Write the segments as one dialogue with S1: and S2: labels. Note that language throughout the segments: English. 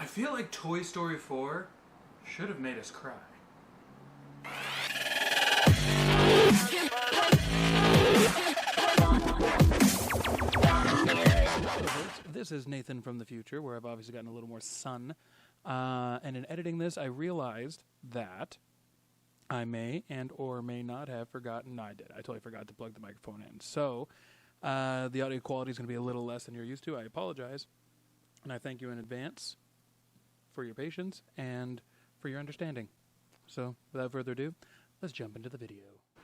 S1: feel like Toy Story 4 should have made us cry. This is Nathan from the future, where I've obviously gotten a little more sun. And in editing this, I realized that I may and or may not have forgotten. No, I did. I totally forgot to plug the microphone in. So the audio quality is going to be a little less than you're used to. I apologize. And I thank you in advance for your patience and for your understanding. So without further ado, let's jump into the video.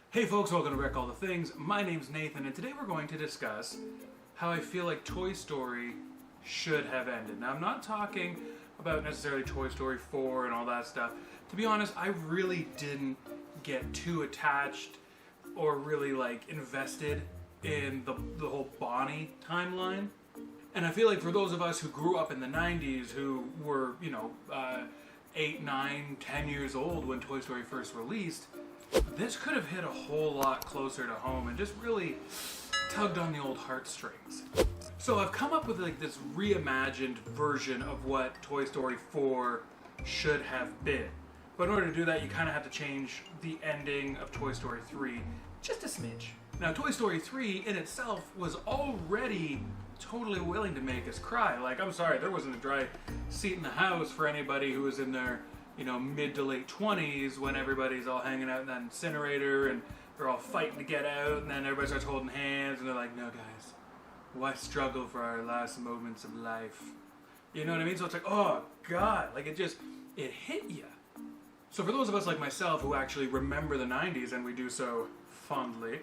S1: Hey folks, welcome to Wreck All the Things. My name's Nathan, and today we're going to discuss how I feel like Toy Story should have ended. Now, I'm not talking about necessarily Toy Story 4 and all that stuff. To be honest, I really didn't get too attached or really invested in the whole Bonnie timeline. And I feel like for those of us who grew up in the 90s, who were, 8, 9, 10 years old when Toy Story first released, this could have hit a whole lot closer to home and just really tugged on the old heartstrings. So I've come up with this reimagined version of what Toy Story 4 should have been. But in order to do that, you kind of have to change the ending of Toy Story 3 just a smidge. Now, Toy Story 3 in itself was already totally willing to make us cry. I'm sorry, there wasn't a dry seat in the house for anybody who was in their, mid to late 20s when everybody's all hanging out in that incinerator and they're all fighting to get out, and then everybody starts holding hands and they're like, no guys, why struggle for our last moments of life? You know what I mean? So it's like, oh God, it hit you. So for those of us like myself who actually remember the 90s, and we do so fondly,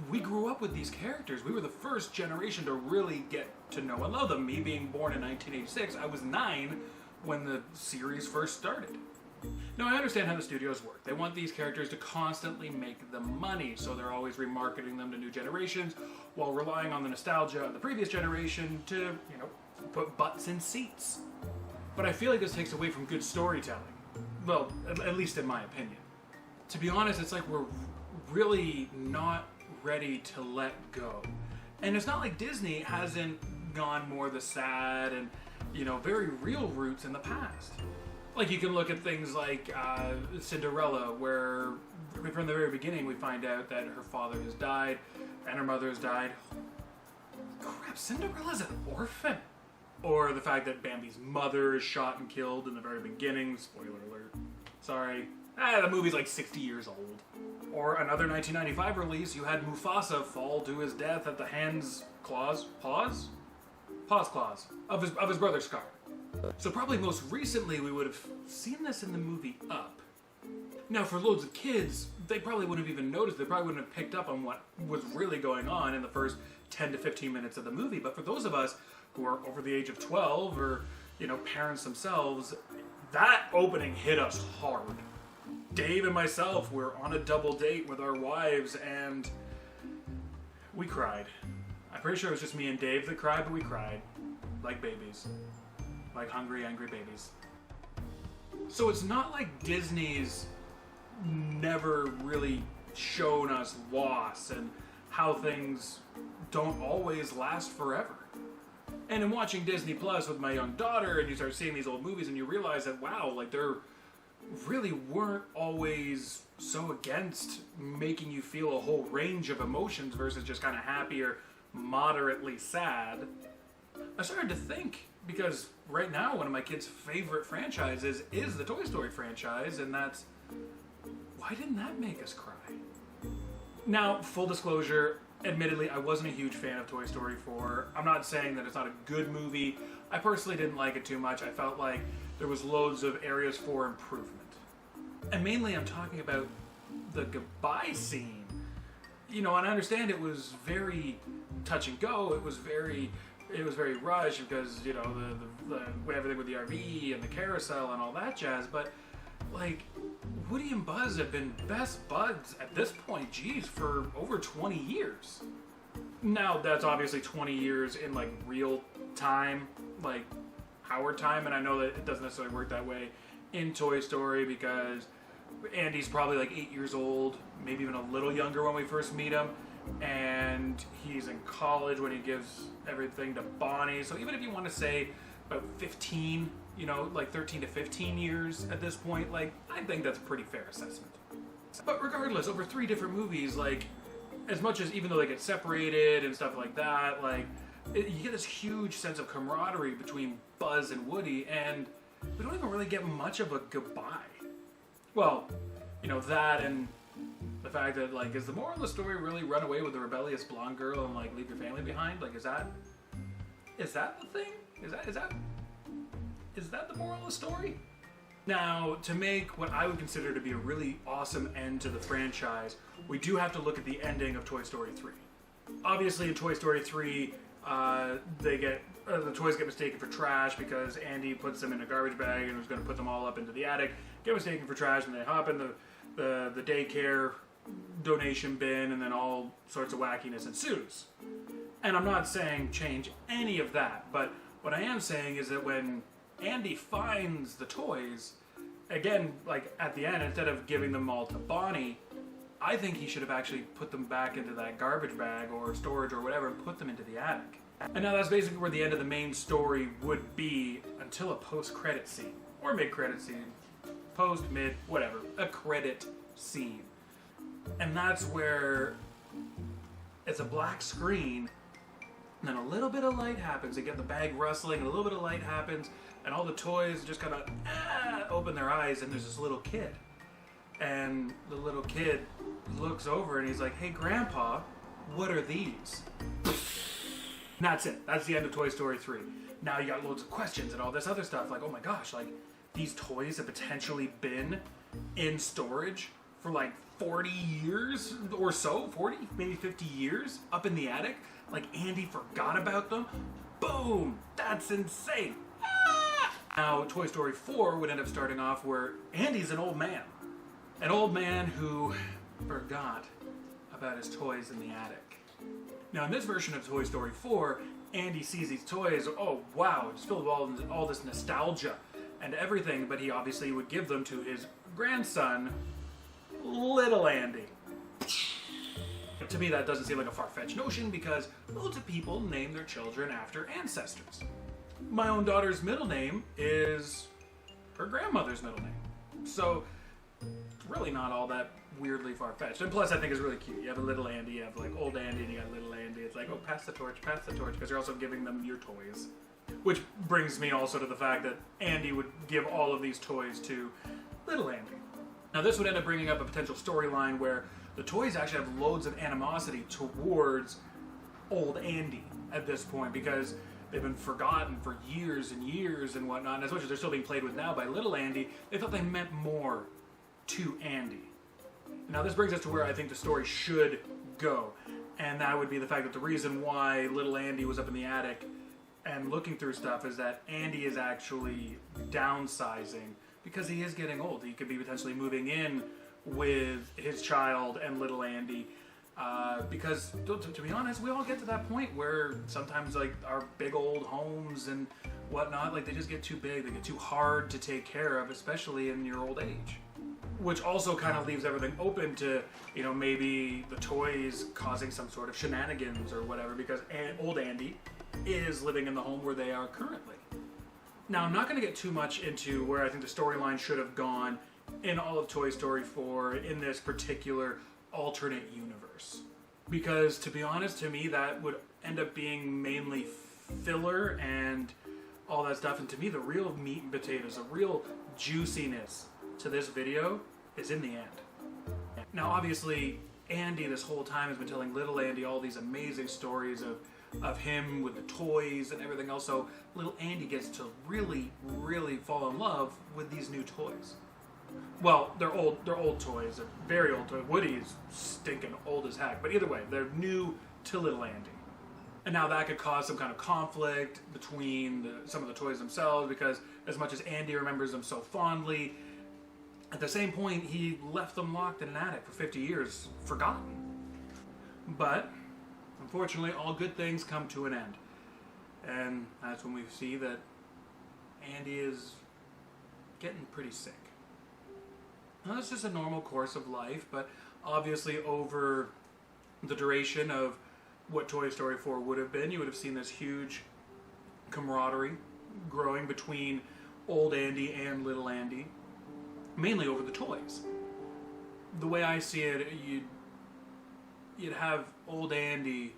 S1: we grew up with these characters. We were the first generation to really get to know and love them. Me being born in 1986, I was 9 when the series first started. Now, I understand how the studios work. They want these characters to constantly make the money, so they're always remarketing them to new generations while relying on the nostalgia of the previous generation to, put butts in seats. But I feel like this takes away from good storytelling. Well, at least in my opinion. To be honest, it's like we're really not ready to let go. And it's not like Disney hasn't gone more the sad and, very real roots in the past. You can look at things like Cinderella, where from the very beginning we find out that her father has died and her mother has died. Crap, Cinderella's an orphan. Or the fact that Bambi's mother is shot and killed in the very beginning. Spoiler alert. Sorry. The movie's 60 years old. Or another 1995 release, you had Mufasa fall to his death at the paws claws of his brother Scar. So probably most recently we would have seen this in the movie Up. Now for loads of kids, they probably wouldn't have even noticed. They probably wouldn't have picked up on what was really going on in the first 10 to 15 minutes of the movie. But for those of us who are over the age of 12 or, parents themselves, that opening hit us hard. Dave and myself were on a double date with our wives and we cried. I'm pretty sure it was just me and Dave that cried, but we cried. Like babies. Like hungry, angry babies. So it's not like Disney's never really shown us loss and how things don't always last forever. And in watching Disney Plus with my young daughter, and you start seeing these old movies and you realize that, wow, there really weren't always so against making you feel a whole range of emotions versus just kind of happy or moderately sad. I started to think, because right now one of my kids' favorite franchises is the Toy Story franchise, and that's, why didn't that make us cry? Now, full disclosure, admittedly, I wasn't a huge fan of Toy Story 4. I'm not saying that it's not a good movie. I personally didn't like it too much. I felt like there was loads of areas for improvement. And mainly I'm talking about the goodbye scene. And I understand it was very touch and go. It was very rushed because, the everything with the RV and the carousel and all that jazz. But, Woody and Buzz have been best buds at this point, for over 20 years. Now, that's obviously 20 years in, real time, our time, and I know that it doesn't necessarily work that way in Toy Story because Andy's probably 8 years old, maybe even a little younger when we first meet him, and he's in college when he gives everything to Bonnie. So even if you want to say about 15 you know, like 13 to 15 years at this point. Like, I think that's a pretty fair assessment. But regardless, over 3 different movies, like, as much as even though they get separated and stuff like that, like, you get this huge sense of camaraderie between Buzz and Woody, and we don't even really get much of a goodbye. Well, you know, that and the fact that, like, is the moral of the story really run away with a rebellious blonde girl and, like, leave your family behind? Like, is that the thing? Is that the moral of the story? Now, to make what I would consider to be a really awesome end to the franchise, we do have to look at the ending of Toy Story 3. Obviously, in Toy Story 3, the toys get mistaken for trash because Andy puts them in a garbage bag and was going to put them all up into the attic. Get mistaken for trash, and they hop in the daycare donation bin, and then all sorts of wackiness ensues. And I'm not saying change any of that, but what I am saying is that when Andy finds the toys, again, like at the end, instead of giving them all to Bonnie, I think he should have actually put them back into that garbage bag or storage or whatever and put them into the attic. And now that's basically where the end of the main story would be until a post-credit scene. Or mid-credit scene. Post, mid, whatever. A credit scene. And that's where it's a black screen, and then a little bit of light happens. They get the bag rustling, and a little bit of light happens, and all the toys just kind of open their eyes, and there's this little kid. And the little kid looks over, and he's like, "Hey, Grandpa, what are these?" And that's it. That's the end of Toy Story 3. Now you got loads of questions and all this other stuff, like, oh my gosh, like, these toys have potentially been in storage for like 40 years or so, 40, maybe 50 years, up in the attic. Like, Andy forgot about them. Boom! That's insane. Now, Toy Story 4 would end up starting off where Andy's an old man. An old man who forgot about his toys in the attic. Now, in this version of Toy Story 4, Andy sees these toys, oh wow, it's filled with all this nostalgia and everything, but he obviously would give them to his grandson, Little Andy. To me, that doesn't seem like a far-fetched notion because loads of people name their children after ancestors. My own daughter's middle name is her grandmother's middle name. So, it's really not all that weirdly far-fetched. And plus, I think it's really cute. You have a Little Andy, you have like Old Andy, and you got Little Andy. It's like, oh, pass the torch, because you're also giving them your toys. Which brings me also to the fact that Andy would give all of these toys to Little Andy. Now, this would end up bringing up a potential storyline where the toys actually have loads of animosity towards Old Andy at this point because they've been forgotten for years and years and whatnot. And as much as they're still being played with now by Little Andy, they thought they meant more to Andy. Now, this brings us to where I think the story should go. And that would be the fact that the reason why Little Andy was up in the attic and looking through stuff is that Andy is actually downsizing because he is getting old. He could be potentially moving in with his child and Little Andy. Because, to be honest, we all get to that point where sometimes, like, our big old homes and whatnot, like, they just get too big. They get too hard to take care of, especially in your old age. Which also kind of leaves everything open to, you know, maybe the toys causing some sort of shenanigans or whatever, because old Andy is living in the home where they are currently. Now, I'm not going to get too much into where I think the storyline should have gone in all of Toy Story 4 in this particular alternate universe. Because, to be honest, to me, that would end up being mainly filler and all that stuff. And to me, the real meat and potatoes, the real juiciness to this video is in the end. Now, obviously, Andy this whole time has been telling Little Andy all these amazing stories of him with the toys and everything else. So Little Andy gets to really, really fall in love with these new toys. Well, they're old toys. They're very old toys. Woody is stinking old as heck. But either way, they're new to Little Andy. And now that could cause some kind of conflict between some of the toys themselves, because as much as Andy remembers them so fondly, at the same point, he left them locked in an attic for 50 years, forgotten. But, unfortunately, all good things come to an end. And that's when we see that Andy is getting pretty sick. Now, that's just a normal course of life, but obviously over the duration of what Toy Story 4 would have been, you would have seen this huge camaraderie growing between old Andy and little Andy, mainly over the toys. The way I see it, you'd have old Andy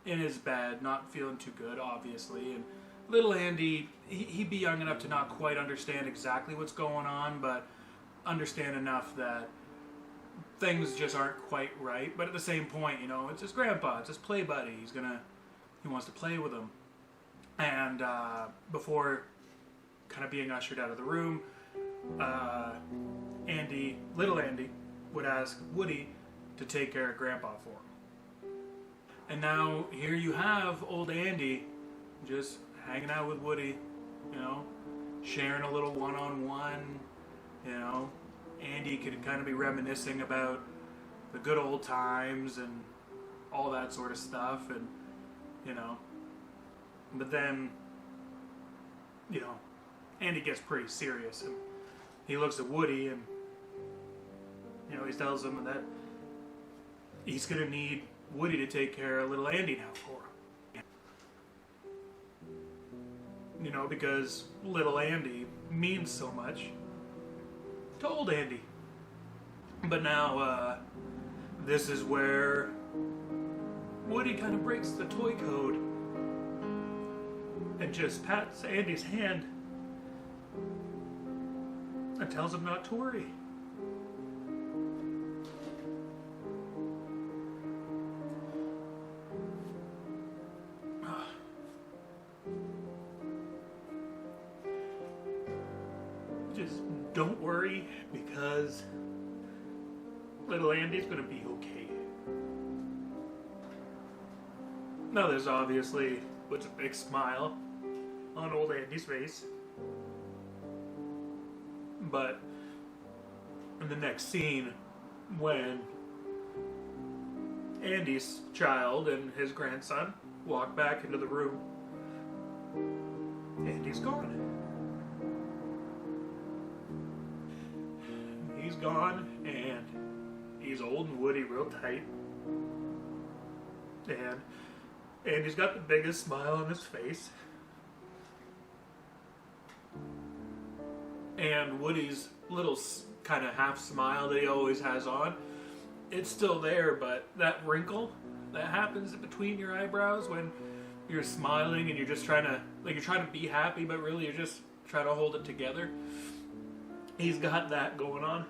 S1: in his bed, not feeling too good, obviously, and little Andy, he'd be young enough to not quite understand exactly what's going on, but understand enough that things just aren't quite right. But at the same point, you know, it's his grandpa, it's his play buddy. He wants to play with him. And before kind of being ushered out of the room, little Andy, would ask Woody to take care of Grandpa for him. And now here you have old Andy just hanging out with Woody, you know, sharing a little one-on-one, you know. Andy could kind of be reminiscing about the good old times and all that sort of stuff, and, you know. But then, you know, Andy gets pretty serious, and he looks at Woody, and, you know, he tells him that he's going to need Woody to take care of little Andy now for him. You know, because little Andy means so much to old Andy. But now, this is where Woody kind of breaks the toy code and just pats Andy's hand and tells him not to worry. Just don't worry, because little Andy's gonna be okay. Now there's obviously puts a big smile on old Andy's face. But in the next scene, when Andy's child and his grandson walk back into the room, Andy's gone. He's gone, and he's holding Woody real tight. And Andy's got the biggest smile on his face. And Woody's little kind of half smile that he always has on, it's still there, but that wrinkle that happens between your eyebrows when you're smiling and you're just trying to be happy, but really you're just trying to hold it together. He's got that going on,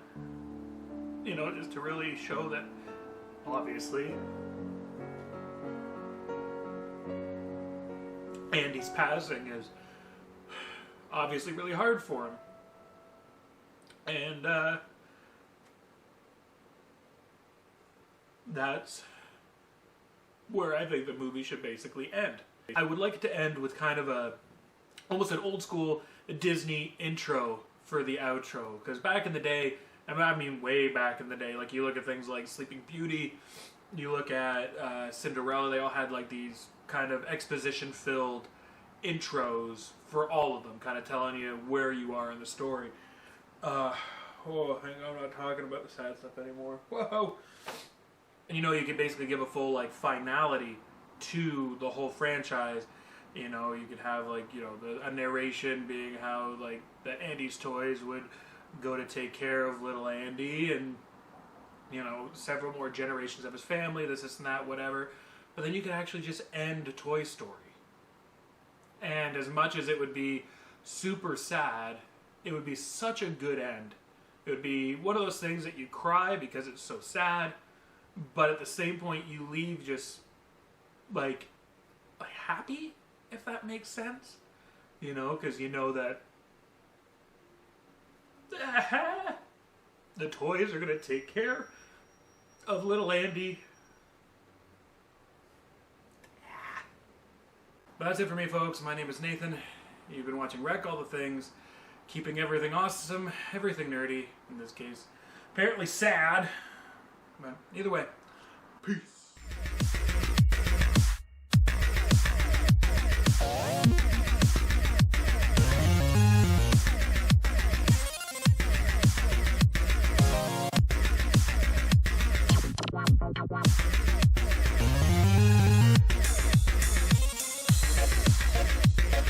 S1: you know, just to really show that, obviously, Andy's passing is obviously really hard for him. And that's where I think the movie should basically end. I would like it to end with kind of almost an old school Disney intro for the outro. Because back in the day, I mean way back in the day, like you look at things like Sleeping Beauty, you look at Cinderella, they all had like these kind of exposition filled intros for all of them, kind of telling you where you are in the story. I'm not talking about the sad stuff anymore. Whoa! And you know, you could basically give a full like finality to the whole franchise. You know, you could have like, you know, a narration being how like the Andy's toys would go to take care of little Andy, and you know, several more generations of his family, this and that, whatever. But then you could actually just end Toy Story. And as much as it would be super sad, it would be such a good end. It would be one of those things that you cry because it's so sad, but at the same point you leave just like happy, if that makes sense. You know, because you know that the toys are going to take care of little Andy. But that's it for me, folks. My name is Nathan. You've been watching Wreck All the Things, keeping everything awesome, everything nerdy, in this case. Apparently sad, but either way, peace.